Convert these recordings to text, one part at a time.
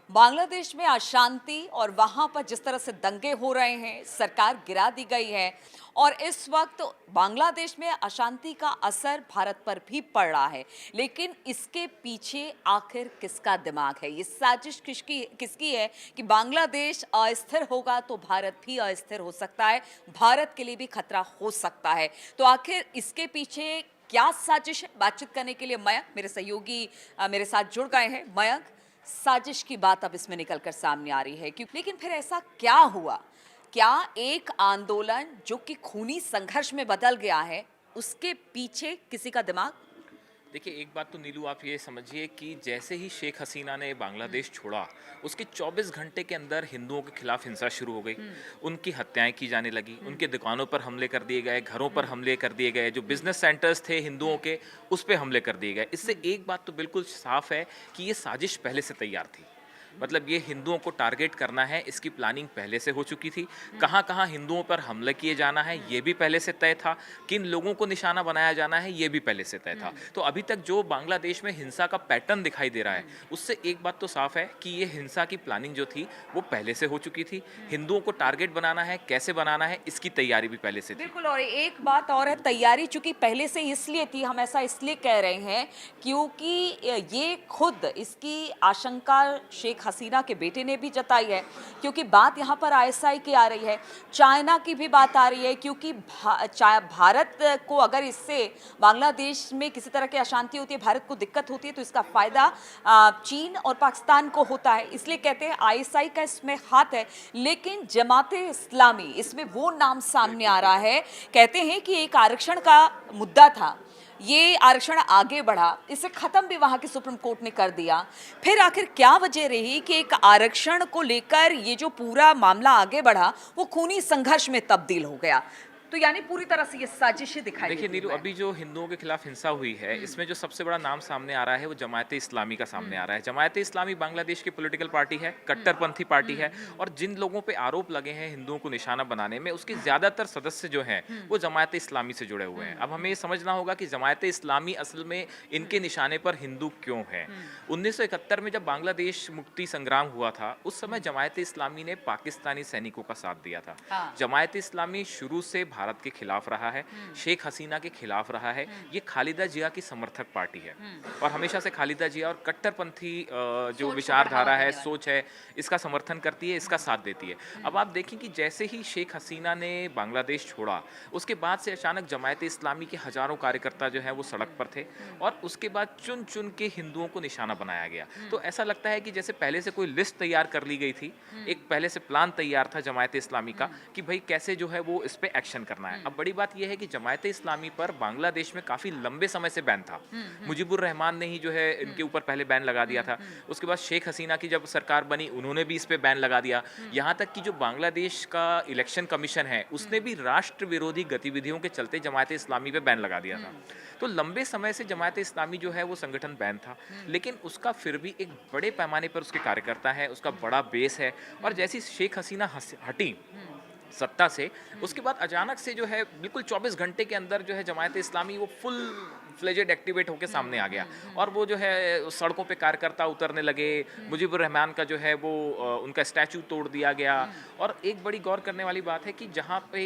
बांग्लादेश में अशांति और वहां पर जिस तरह से दंगे हो रहे हैं, सरकार गिरा दी गई है और इस वक्त बांग्लादेश में अशांति का असर भारत पर भी पड़ रहा है। लेकिन इसके पीछे आखिर किसका दिमाग है? ये साजिश किसकी किसकी है कि बांग्लादेश अस्थिर होगा तो भारत भी अस्थिर हो सकता है, भारत के लिए भी खतरा हो सकता है। तो आखिर इसके पीछे क्या साजिश है? बातचीत करने के लिए मयंक मेरे सहयोगी मेरे साथ जुड़ गए हैं। मयंक, साजिश की बात अब इसमें निकलकर सामने आ रही है क्योंकि लेकिन फिर ऐसा क्या हुआ? क्या एक आंदोलन जो कि खूनी संघर्ष में बदल गया है, उसके पीछे किसी का दिमाग? देखिए, एक बात तो नीलू आप ये समझिए कि जैसे ही शेख हसीना ने बांग्लादेश छोड़ा, उसके 24 घंटे के अंदर हिंदुओं के खिलाफ हिंसा शुरू हो गई। उनकी हत्याएं की जाने लगी, उनके दुकानों पर हमले कर दिए गए, घरों पर हमले कर दिए गए, जो बिजनेस सेंटर्स थे हिंदुओं के उस पे हमले कर दिए गए। इससे एक बात तो बिल्कुल साफ है कि ये साजिश पहले से तैयार थी। मतलब ये हिंदुओं को टारगेट करना है, इसकी प्लानिंग पहले से हो चुकी थी। कहाँ कहाँ हिंदुओं पर हमले किए जाना है ये भी पहले से तय था, किन लोगों को निशाना बनाया जाना है ये भी पहले से तय था। तो अभी तक जो बांग्लादेश में हिंसा का पैटर्न दिखाई दे रहा है, उससे एक बात तो साफ है कि ये हिंसा की प्लानिंग जो थी वो पहले से हो चुकी थी। हिंदुओं को टारगेट बनाना है, कैसे बनाना है, इसकी तैयारी भी पहले से थी। बिल्कुल, और एक बात और है, तैयारी चूंकि पहले से इसलिए थी, हम ऐसा इसलिए कह रहे हैं क्योंकि ये खुद इसकी आशंका शेख हसीना के बेटे ने भी जताई है। क्योंकि बात यहाँ पर आईएसआई की आ रही है, चाइना की भी बात आ रही है, क्योंकि भारत को अगर इससे बांग्लादेश में किसी तरह की अशांति होती है, भारत को दिक्कत होती है, तो इसका फायदा चीन और पाकिस्तान को होता है। इसलिए कहते हैं आईएसआई का इसमें हाथ है। लेकिन जमाते इस्लामी, इसमें वो नाम सामने आ रहा है। कहते हैं कि एक आरक्षण का मुद्दा था, ये आरक्षण आगे बढ़ा, इसे खत्म भी वहां की सुप्रीम कोर्ट ने कर दिया। फिर आखिर क्या वजह रही कि एक आरक्षण को लेकर ये जो पूरा मामला आगे बढ़ा वो खूनी संघर्ष में तब्दील हो गया? तो यानी पूरी तरह से ये साजिश दिखाई देखिए देती नीरू, है। अभी जो हिंदुओं के खिलाफ हिंसा हुई है, इसमें जो सबसे बड़ा नाम सामने आ रहा है वो जमायते इस्लामी का सामने आ रहा है। जमायते इस्लामी बांग्लादेश की पॉलिटिकल पार्टी है, कट्टरपंथी पार्टी है, और जिन लोगों पे आरोप लगे हैं हिंदुओं को निशाना बनाने में, उसके ज्यादातर सदस्य जो हैं वो जमायते इस्लामी से जुड़े हुए हैं। अब हमें ये समझना होगा कि जमायते इस्लामी असल में इनके निशाने पर हिंदू क्यों है। 1971 में जब बांग्लादेश मुक्ति संग्राम हुआ था, उस समय जमायते इस्लामी ने पाकिस्तानी सैनिकों का साथ दिया था। जमायते इस्लामी शुरू से भारत के खिलाफ रहा है, शेख हसीना के खिलाफ रहा है। ये खालिदा जिया की समर्थक पार्टी है और हमेशा से खालिदा जिया और कट्टरपंथी जो विचारधारा है, सोच है, इसका समर्थन करती है, इसका साथ देती है। अब आप देखें कि जैसे ही शेख हसीना ने बांग्लादेश छोड़ा, उसके बाद से अचानक जमायते इस्लामी के हजारों कार्यकर्ता जो है वो सड़क पर थे और उसके बाद चुन चुन के हिंदुओं को निशाना बनाया गया। तो ऐसा लगता है कि जैसे पहले से कोई लिस्ट तैयार कर ली गई थी, एक पहले से प्लान तैयार था जमायते इस्लामी का कि भाई कैसे जो है वो इस पे एक्शन करना है। अब बड़ी बात यह है कि जमायते इस्लामी पर बांग्लादेश में काफी लंबे समय से बैन था। मुजीबुर रहमान ने ही जो है इनके ऊपर पहले बैन लगा दिया था। उसके बाद शेख हसीना की जब सरकार बनी, उन्होंने भी इस पे बैन लगा दिया। यहाँ तक कि जो बांग्लादेश का इलेक्शन कमीशन है, उसने भी राष्ट्र विरोधी गतिविधियों के चलते जमायते इस्लामी पे बैन लगा दिया था। तो लंबे समय से जमायते इस्लामी जो है वो संगठन बैन था, लेकिन उसका फिर भी एक बड़े पैमाने पर उसके कार्यकर्ता है, उसका बड़ा बेस है। और जैसी शेख हसीना हटी सत्ता से, उसके बाद अचानक से जो है बिल्कुल 24 घंटे के अंदर जो है जमायत इस्लामी वो फुल फ्लेजेड एक्टिवेट होकर सामने आ गया और वो जो है सड़कों पे कार्यकर्ता उतरने लगे। मुजीबुर रहमान का जो है वो उनका स्टैचू तोड़ दिया गया। और एक बड़ी गौर करने वाली बात है कि जहाँ पे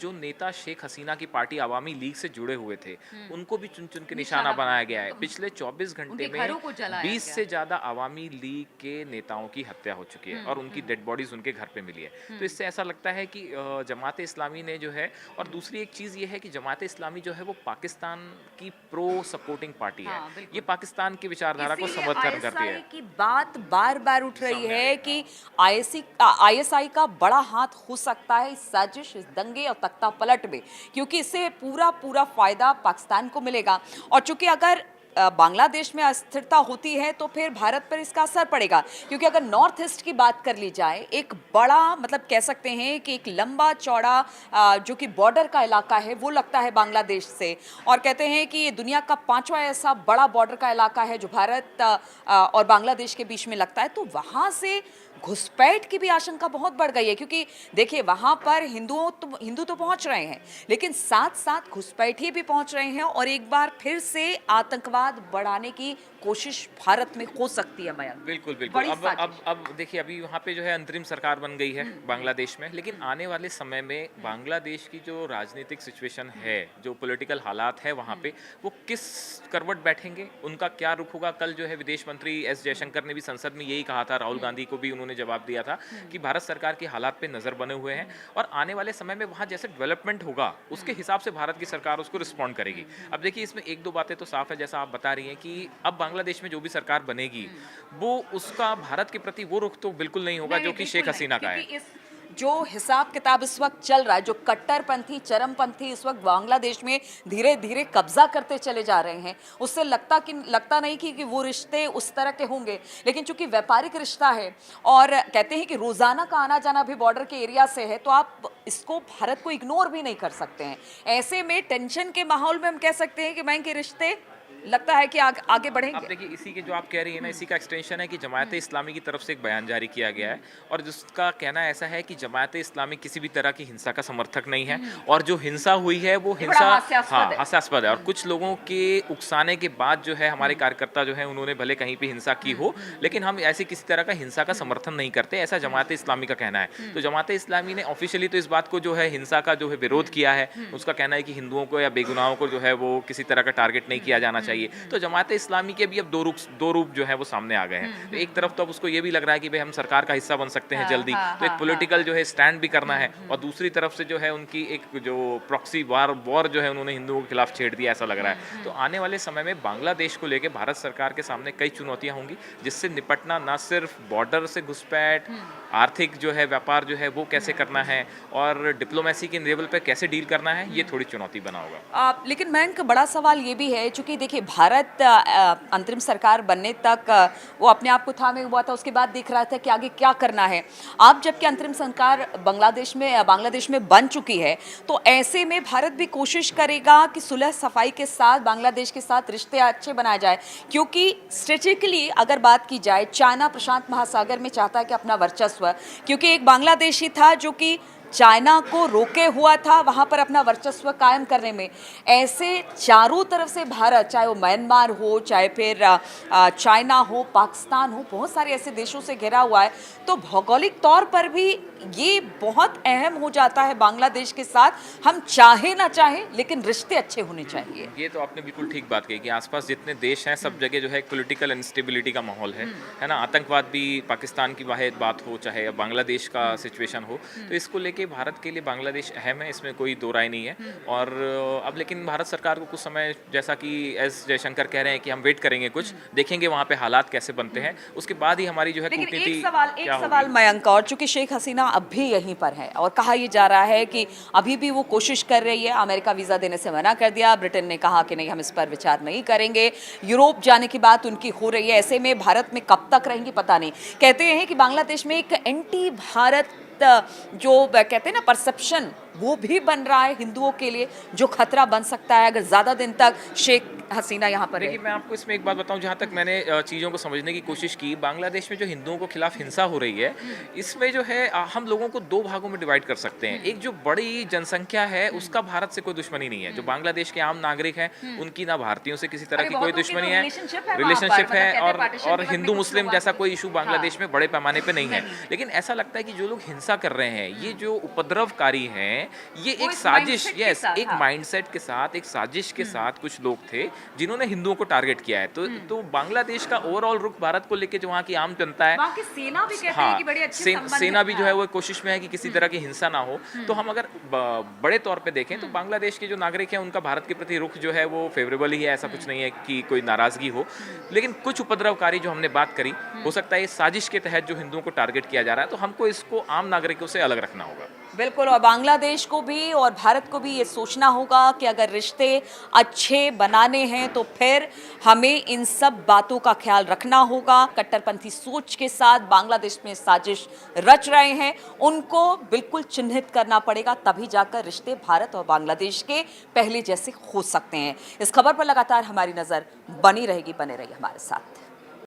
जो नेता शेख हसीना की पार्टी अवामी लीग से जुड़े हुए थे, उनको भी चुन चुन के निशाना बनाया गया है। पिछले 24 घंटे में 20 से ज्यादा अवामी लीग के नेताओं की हत्या हो चुकी है और उनकी डेड बॉडीज उनके घर पे मिली है। तो इससे ऐसा लगता है कि जमात इस्लामी ने जो है, और दूसरी एक चीज़ ये है कि जमात इस्लामी जो है वो पाकिस्तान की प्रो सपोर्टिंग पार्टी है। ये पाकिस्तान की विचारधारा को समर्थन करती है। की बात बार बार उठ रही है कि आईएसआई का बड़ा हाथ हो सकता है इस साजिश, इस दंगे और तख्ता पलट में, क्योंकि इससे पूरा पूरा फायदा पाकिस्तान को मिलेगा। और चूंकि अगर बांग्लादेश में अस्थिरता होती है तो फिर भारत पर इसका असर पड़ेगा, क्योंकि अगर नॉर्थ ईस्ट की बात कर ली जाए, एक बड़ा मतलब कह सकते हैं कि एक लंबा चौड़ा जो कि बॉर्डर का इलाका है वो लगता है बांग्लादेश से, और कहते हैं कि ये दुनिया का 5वां ऐसा बड़ा बॉर्डर का इलाका है जो भारत और बांग्लादेश के बीच में लगता है। तो वहाँ से घुसपैठ की भी आशंका बहुत बढ़ गई है, क्योंकि देखिए वहाँ पर हिंदू तो पहुँच रहे हैं, लेकिन साथ साथ घुसपैठिए भी पहुँच रहे हैं और एक बार फिर से आतंकवाद आतंकवाद बढ़ाने की कोशिश भारत में हो सकती है मयंक? बिल्कुल, बिल्कुल। बड़ी साजिश। अब देखिए, अभी वहाँ पे जो है अंतरिम सरकार बन गई है बांग्लादेश में, लेकिन आने वाले समय में बांग्लादेश की जो राजनीतिक सिचुएशन है, जो पॉलिटिकल हालात है वहाँ पे, वो किस करवट बैठेंगे, उनका क्या रुख होगा। कल जो है विदेश मंत्री एस जयशंकर ने भी संसद में यही कहा था, राहुल गांधी को भी उन्होंने जवाब दिया था कि भारत सरकार के हालात पे नज़र बने हुए हैं और आने वाले समय में वहाँ जैसे डेवलपमेंट होगा, उसके हिसाब से भारत की सरकार उसको रिस्पॉन्ड करेगी। अब देखिए, इसमें एक दो बातें तो साफ है, जैसा आप बता रही हैं कि अब बांग्लादेश में जो भी सरकार बनेगी, वो उसका भारत के प्रति वो रुख तो बिल्कुल नहीं होगा जो कि बिल्कुल शेख नहीं, हसीना का है। क्योंकि इस जो हिसाब किताब इस वक्त चल रहा है, जो कट्टरपंथी चरमपंथी इस वक्त बांग्लादेश में धीरे धीरे कब्जा करते चले जा रहे हैं, उससे लगता नहीं कि वो रिश्ते उस तरह के होंगे। लेकिन चूंकि व्यापारिक रिश्ता है और कहते हैं कि रोजाना का आना जाना भी बॉर्डर के एरिया से है, तो आप इसको भारत को इग्नोर भी नहीं कर सकते हैं। ऐसे में टेंशन के माहौल में हम कह सकते हैं कि बैंक के रिश्ते लगता है कि आगे अब बढ़ेंगे। देखिए, इसी के जो आप कह रही है ना, इसी का एक्सटेंशन है कि जमायत इस्लामी की तरफ से एक बयान जारी किया गया है और जिसका कहना ऐसा है कि जमायत इस्लामी किसी भी तरह की हिंसा का समर्थक नहीं है और जो हिंसा हुई है वो ये बड़ा हिंसा हास्यास्पद है। हास्यास्पद है। और कुछ लोगों के उकसाने के बाद जो है हमारे कार्यकर्ता जो है उन्होंने भले कहीं पे हिंसा की हो, लेकिन हम ऐसी किसी तरह का हिंसा का समर्थन नहीं करते, ऐसा जमात इस्लामी का कहना है। तो जमात इस्लामी ने ऑफिशियली तो इस बात को जो है हिंसा का जो है विरोध किया है। उसका कहना है कि हिंदुओं को या बेगुनाहों को जो है वो किसी तरह का टारगेट नहीं किया जाना चाहिए। तो जमात इस्लामी के भी अब दो रूप जो है वो सामने आ गए हैं। तो एक तरफ तो अब उसको ये भी लग रहा है कि भाई हम सरकार का हिस्सा बन सकते हैं जल्दी, तो एक पॉलिटिकल जो है स्टैंड भी करना है, और दूसरी तरफ से जो है उनकी एक जो प्रॉक्सी वॉर जो है उन्होंने हिंदुओं के खिलाफ छेड़ दिया, ऐसा लग रहा है। तो आने वाले समय में बांग्लादेश को लेकर भारत सरकार के सामने कई चुनौतियां होंगी, जिससे निपटना ना सिर्फ बॉर्डर से घुसपैठ, आर्थिक जो है व्यापार जो है वो कैसे करना है और डिप्लोमेसी के लेवल पे कैसे डील करना है, ये थोड़ी चुनौती बना होगा। लेकिन बैंक बड़ा सवाल ये भी है, चूंकि देखिए भारत अंतरिम सरकार बनने तक वो अपने आप को थामे हुआ था, उसके बाद देख रहा था कि आगे क्या करना है। अब जबकि अंतरिम सरकार बांग्लादेश में बन चुकी है, तो ऐसे में भारत भी कोशिश करेगा कि सुलह सफाई के साथ बांग्लादेश के साथ रिश्ते अच्छे बनाए जाए, क्योंकि स्ट्रेटेजिकली अगर बात की जाए, चाइना प्रशांत महासागर में चाहता है कि अपना वर्चस्व, क्योंकि एक बांग्लादेशी था जो कि चाइना को रोके हुआ था वहां पर अपना वर्चस्व कायम करने में। ऐसे चारों तरफ से भारत, चाहे वो म्यांमार हो, चाहे फिर चाइना हो, पाकिस्तान हो, बहुत सारे ऐसे देशों से घिरा हुआ है, तो भौगोलिक तौर पर भी ये बहुत अहम हो जाता है बांग्लादेश के साथ। हम चाहे ना चाहे, लेकिन रिश्ते अच्छे होने चाहिए। ये तो आपने बिल्कुल ठीक बात कही कि आसपास जितने देश हैं सब जगह जो है एक पॉलिटिकल इंस्टेबिलिटी का माहौल है ना। आतंकवाद भी पाकिस्तान की वाहिद बात हो, चाहे बांग्लादेश का सिचुएशन हो, तो इसको लेके भारत के लिए बांग्लादेश अहम है, इसमें कोई दो राय नहीं है। और अब लेकिन भारत सरकार को कुछ समय, जैसा कि एस जयशंकर कह रहे हैं कि हम वेट करेंगे, कुछ देखेंगे वहाँ पे हालात कैसे बनते हैं, उसके बाद ही हमारी जो है लेकिन कूटनीति एक सवाल मयंक, और चूंकि शेख हसीना अब भी यहीं पर है और कहा यह जा रहा है कि अभी भी वो कोशिश कर रही है, अमेरिका वीजा देने से मना कर दिया, ब्रिटेन ने कहा कि नहीं हम इस पर विचार नहीं करेंगे, यूरोप जाने की बात उनकी हो रही है। ऐसे में भारत में कब तक रहेंगी पता नहीं। कहते हैं कि बांग्लादेश में एक एंटी भारत जो कहते हैं ना परसेप्शन, वो भी बन रहा है हिंदुओं के लिए, जो खतरा बन सकता है अगर ज्यादा दिन तक शेख हसीना यहाँ पर देखिए, मैं आपको इसमें एक बात बताऊं, जहाँ तक मैंने चीज़ों को समझने की कोशिश की, बांग्लादेश में जो हिंदुओं को खिलाफ हिंसा हो रही है, इसमें जो है हम लोगों को दो भागों में डिवाइड कर सकते हैं। एक जो बड़ी जनसंख्या है उसका भारत से कोई दुश्मनी नहीं है, जो बांग्लादेश के आम नागरिक हैं उनकी ना भारतीयों से किसी तरह की कोई दुश्मनी है, रिलेशनशिप है, और हिंदू मुस्लिम जैसा कोई इशू बांग्लादेश में बड़े पैमाने पर नहीं है। लेकिन ऐसा लगता है कि जो लोग हिंसा कर रहे हैं, ये जो उपद्रवकारी हैं, ये एक साजिश, एक माइंडसेट के साथ, एक साजिश के साथ कुछ लोग थे जिन्होंने हिंदुओं को टारगेट किया है। तो बांग्लादेश का ओवरऑल रुख भारत को लेके जो वहाँ की आम जनता है, वहाँ की सेना भी कहते हैं कि बड़े अच्छे संबंध सेना भी जो है वो कोशिश में है कि किसी तरह की हिंसा ना हो। तो हम अगर बड़े तौर पे देखें तो बांग्लादेश के जो नागरिक हैं उनका भारत के प्रति रुख जो है वो फेवरेबल ही है, ऐसा कुछ नहीं है कि कोई नाराजगी हो। लेकिन कुछ उपद्रवकारी जो हमने बात करी, हो सकता है इस साजिश के तहत जो हिंदुओं को टारगेट किया जा रहा है, तो हमको इसको आम नागरिकों से अलग रखना होगा। बिल्कुल, और बांग्लादेश को भी और भारत को भी ये सोचना होगा कि अगर रिश्ते अच्छे बनाने हैं तो फिर हमें इन सब बातों का ख्याल रखना होगा। कट्टरपंथी सोच के साथ बांग्लादेश में साजिश रच रहे हैं, उनको बिल्कुल चिन्हित करना पड़ेगा, तभी जाकर रिश्ते भारत और बांग्लादेश के पहले जैसे हो सकते हैं। इस खबर पर लगातार हमारी नजर बनी रहेगी, बने रहिए हमारे साथ।